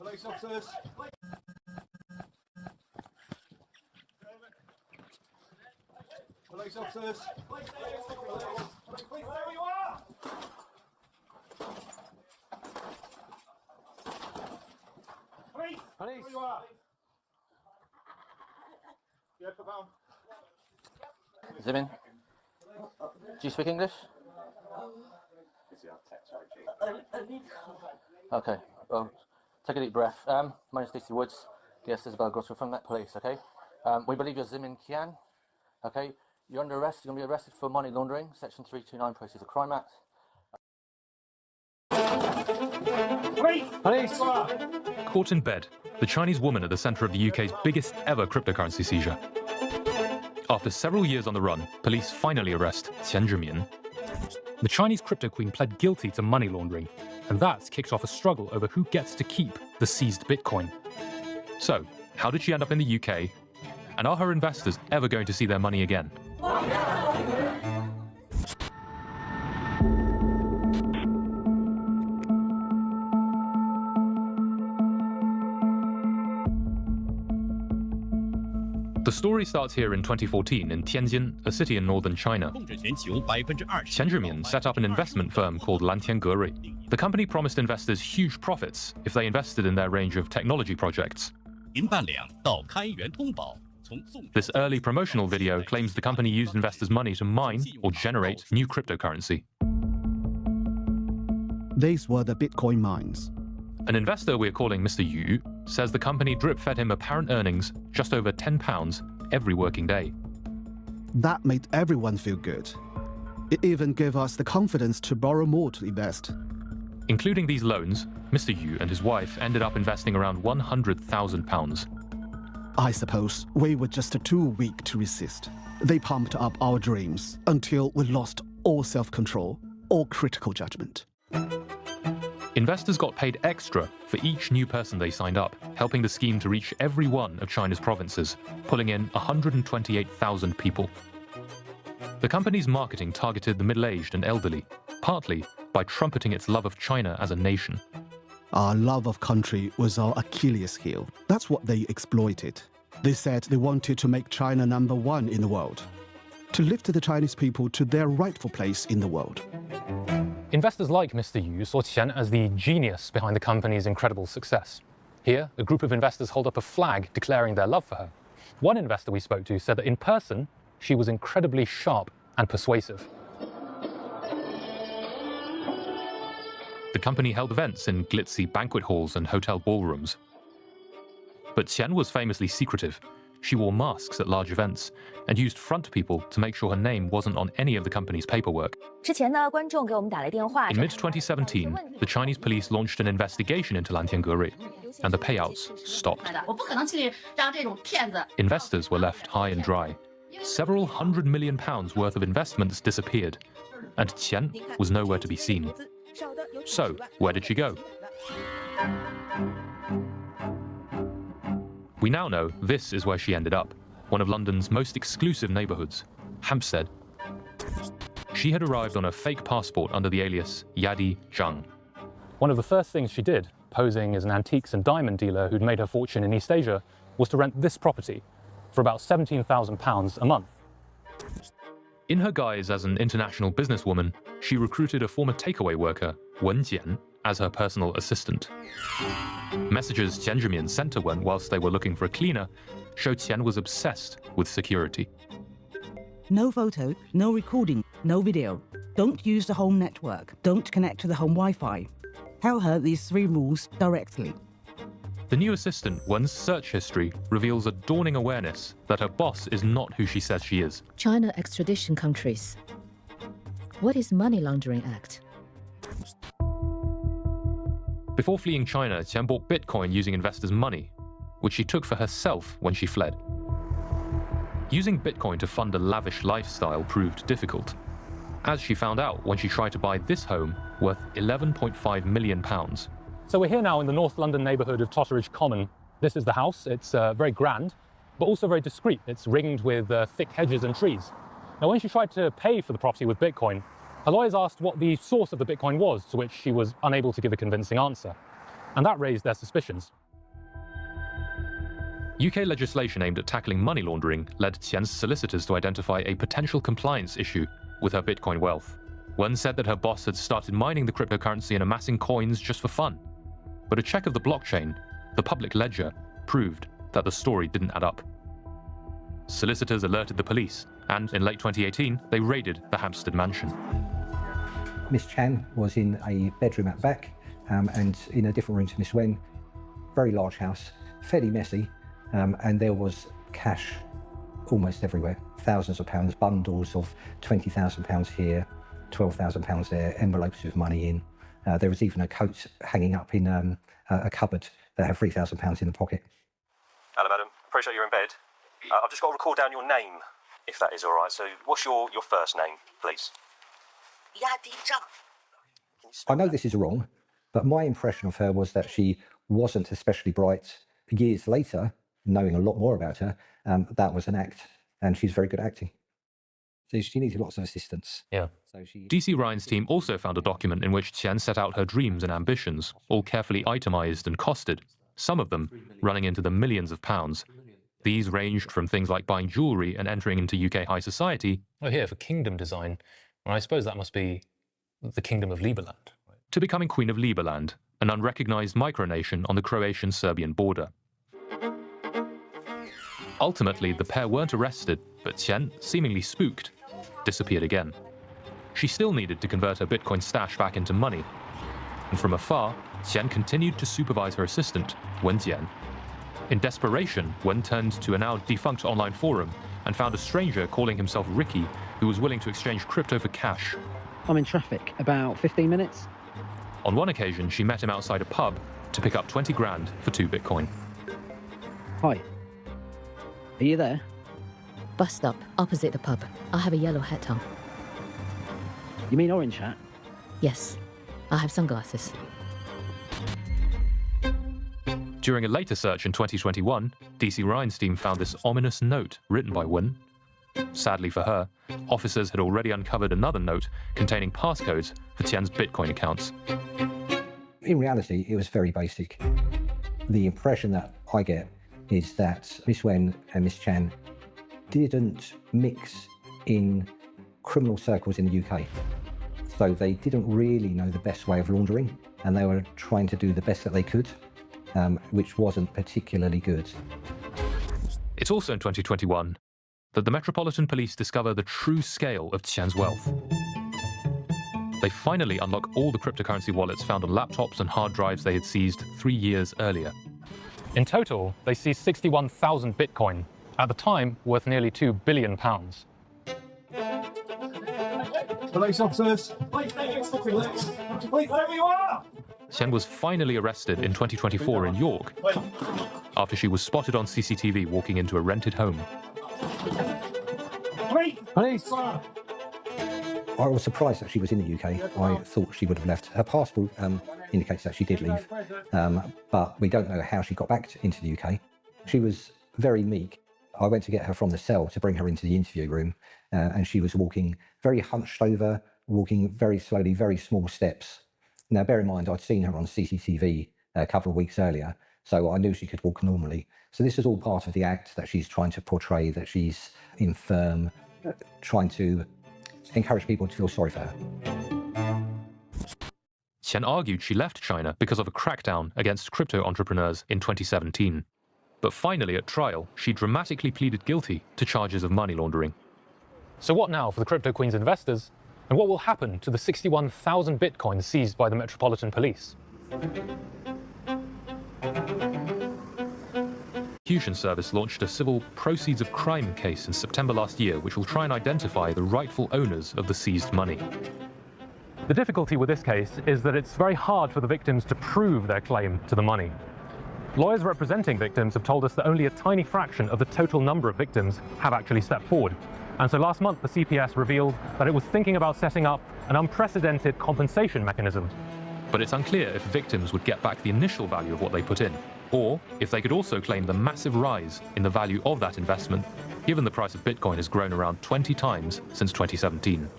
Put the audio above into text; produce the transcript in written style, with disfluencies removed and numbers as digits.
Police officers. Police officers. Police, there you are. Police. There you are. Yeah, put down. Zimin, do you speak English? Okay, well, take a deep breath. My name's Stacey Woods, yes, Isabel Grosser from Met Police, okay? We believe you're Zimin Qian, okay? You're under arrest, you're going to be arrested for money laundering, Section 329 Proceeds of Crime Act. Police! Caught in bed, the Chinese woman at the centre of the UK's biggest ever cryptocurrency seizure. After several years on the run, police finally arrest Qian Zhimian. The Chinese crypto queen pled guilty to money laundering, and that's kicked off a struggle over who gets to keep the seized Bitcoin. So, how did she end up in the UK? And are her investors ever going to see their money again? The story starts here in 2014 in Tianjin, a city in northern China. Qian Zhimian set up an investment firm called Lantian Gerui. The company promised investors huge profits if they invested in their range of technology projects. This early promotional video claims the company used investors' money to mine or generate new cryptocurrency. These were the Bitcoin mines. An investor we're calling Mr. Yu says the company drip-fed him apparent earnings just over £10 every working day. That made everyone feel good. It even gave us the confidence to borrow more to invest. Including these loans, Mr. Yu and his wife ended up investing around £100,000. I suppose we were just too weak to resist. They pumped up our dreams until we lost all self-control, all critical judgment. Investors got paid extra for each new person they signed up, helping the scheme to reach every one of China's provinces, pulling in 128,000 people. The company's marketing targeted the middle-aged and elderly, partly by trumpeting its love of China as a nation. Our love of country was our Achilles heel. That's what they exploited. They said they wanted to make China #1 in the world, to lift the Chinese people to their rightful place in the world. Investors like Mr. Yu saw Qian as the genius behind the company's incredible success. Here, a group of investors hold up a flag declaring their love for her. One investor we spoke to said that in person, she was incredibly sharp and persuasive. The company held events in glitzy banquet halls and hotel ballrooms. But Qian was famously secretive. She wore masks at large events and used front people to make sure her name wasn't on any of the company's paperwork. In mid-2017, the Chinese police launched an investigation into Lantian Gerui, and the payouts stopped. Investors were left high and dry. Several £100 million worth of investments disappeared, and Qian was nowhere to be seen. So, where did she go? We now know this is where she ended up, one of London's most exclusive neighbourhoods, Hampstead. She had arrived on a fake passport under the alias Yadi Zhang. One of the first things she did, posing as an antiques and diamond dealer who'd made her fortune in East Asia, was to rent this property for about £17,000 a month. In her guise as an international businesswoman, she recruited a former takeaway worker, Wen Jian, as her personal assistant. Messages Qian Zhimian sent her whilst they were looking for a cleaner showed Qian was obsessed with security. No photo, no recording, no video. Don't use the home network. Don't connect to the home Wi-Fi. Tell her these 3 rules directly. The new assistant, Wen's search history reveals a dawning awareness that her boss is not who she says she is. China extradition countries. What is Money Laundering Act? Before fleeing China, Qian bought Bitcoin using investors' money, which she took for herself when she fled. Using Bitcoin to fund a lavish lifestyle proved difficult, as she found out when she tried to buy this home worth £11.5 million. So we're here now in the North London neighbourhood of Totteridge Common. This is the house. It's very grand, but also very discreet. It's ringed with thick hedges and trees. Now, when she tried to pay for the property with Bitcoin, her lawyers asked what the source of the Bitcoin was, to which she was unable to give a convincing answer. and that raised their suspicions. UK legislation aimed at tackling money laundering led Qian's solicitors to identify a potential compliance issue with her Bitcoin wealth. One said that her boss had started mining the cryptocurrency and amassing coins just for fun. But a check of the blockchain, the public ledger, proved that the story didn't add up. Solicitors alerted the police, and in late 2018, they raided the Hampstead mansion. Miss Chan was in a bedroom at the back and in a different room to Miss Wen. Very large house, fairly messy, and there was cash almost everywhere. Thousands of pounds, bundles of £20,000 here, £12,000 there, envelopes with money in. There was even a coat hanging up in a cupboard that had £3,000 in the pocket. Hello, madam. Appreciate you're in bed. I've just got to record down your name, if that is all right. So what's your first name, please? I know this is wrong, but my impression of her was that she wasn't especially bright. Years later, knowing a lot more about her, that was an act, and she's very good at acting. So she needed lots of assistance. Yeah. So she... DC Ryan's team also found a document in which Qian set out her dreams and ambitions, all carefully itemized and costed, some of them running into the millions of pounds. These ranged from things like buying jewellery and entering into UK high society. Oh, here for kingdom design. Well, I suppose that must be the Kingdom of Liberland. To becoming Queen of Liberland, an unrecognised micronation on the Croatian-Serbian border. Ultimately, the pair weren't arrested, but Qian, seemingly spooked, disappeared again. She still needed to convert her Bitcoin stash back into money. And from afar, Qian continued to supervise her assistant, Wen Jian. In desperation, Wen turned to a now defunct online forum and found a stranger calling himself Ricky who was willing to exchange crypto for cash. I'm in traffic, about 15 minutes. On one occasion, she met him outside a pub to pick up 20 grand for 2 Bitcoin. Hi. Are you there? Bus stop, opposite the pub. I have a yellow hat on. You mean orange hat? Yes, I have sunglasses. During a later search in 2021, DC Ryan's team found this ominous note written by Wen. Sadly for her, officers had already uncovered another note containing passcodes for Qian's Bitcoin accounts. In reality, it was very basic. The impression that I get is that Miss Wen and Miss Chan didn't mix in criminal circles in the UK. So they didn't really know the best way of laundering, and they were trying to do the best that they could, which wasn't particularly good. It's also in 2021 that the Metropolitan Police discover the true scale of Qian's wealth. They finally unlock all the cryptocurrency wallets found on laptops and hard drives they had seized 3 years earlier. In total, they seized 61,000 Bitcoin, at the time worth nearly £2 billion. Police officers, please wherever you are! Qian was finally arrested in 2024 in York after she was spotted on CCTV walking into a rented home. Police! I was surprised that she was in the UK. I thought she would have left. Her passport indicates that she did leave, but we don't know how she got back into the UK. She was very meek. I went to get her from the cell to bring her into the interview room, and she was walking very hunched over, walking very slowly, very small steps. Now, bear in mind, I'd seen her on CCTV a couple of weeks earlier, so I knew she could walk normally. So this is all part of the act that she's trying to portray, that she's infirm, trying to encourage people to feel sorry for her. Qian argued she left China because of a crackdown against crypto entrepreneurs in 2017. But finally, at trial, she dramatically pleaded guilty to charges of money laundering. So what now for the Cryptoqueen's investors? And what will happen to the 61,000 Bitcoins seized by the Metropolitan Police? Prosecution Service launched a civil proceeds of crime case in September last year, which will try and identify the rightful owners of the seized money. The difficulty with this case is that it's very hard for the victims to prove their claim to the money. Lawyers representing victims have told us that only a tiny fraction of the total number of victims have actually stepped forward. And so last month, the CPS revealed that it was thinking about setting up an unprecedented compensation mechanism. But it's unclear if victims would get back the initial value of what they put in, or if they could also claim the massive rise in the value of that investment, given the price of Bitcoin has grown around 20 times since 2017.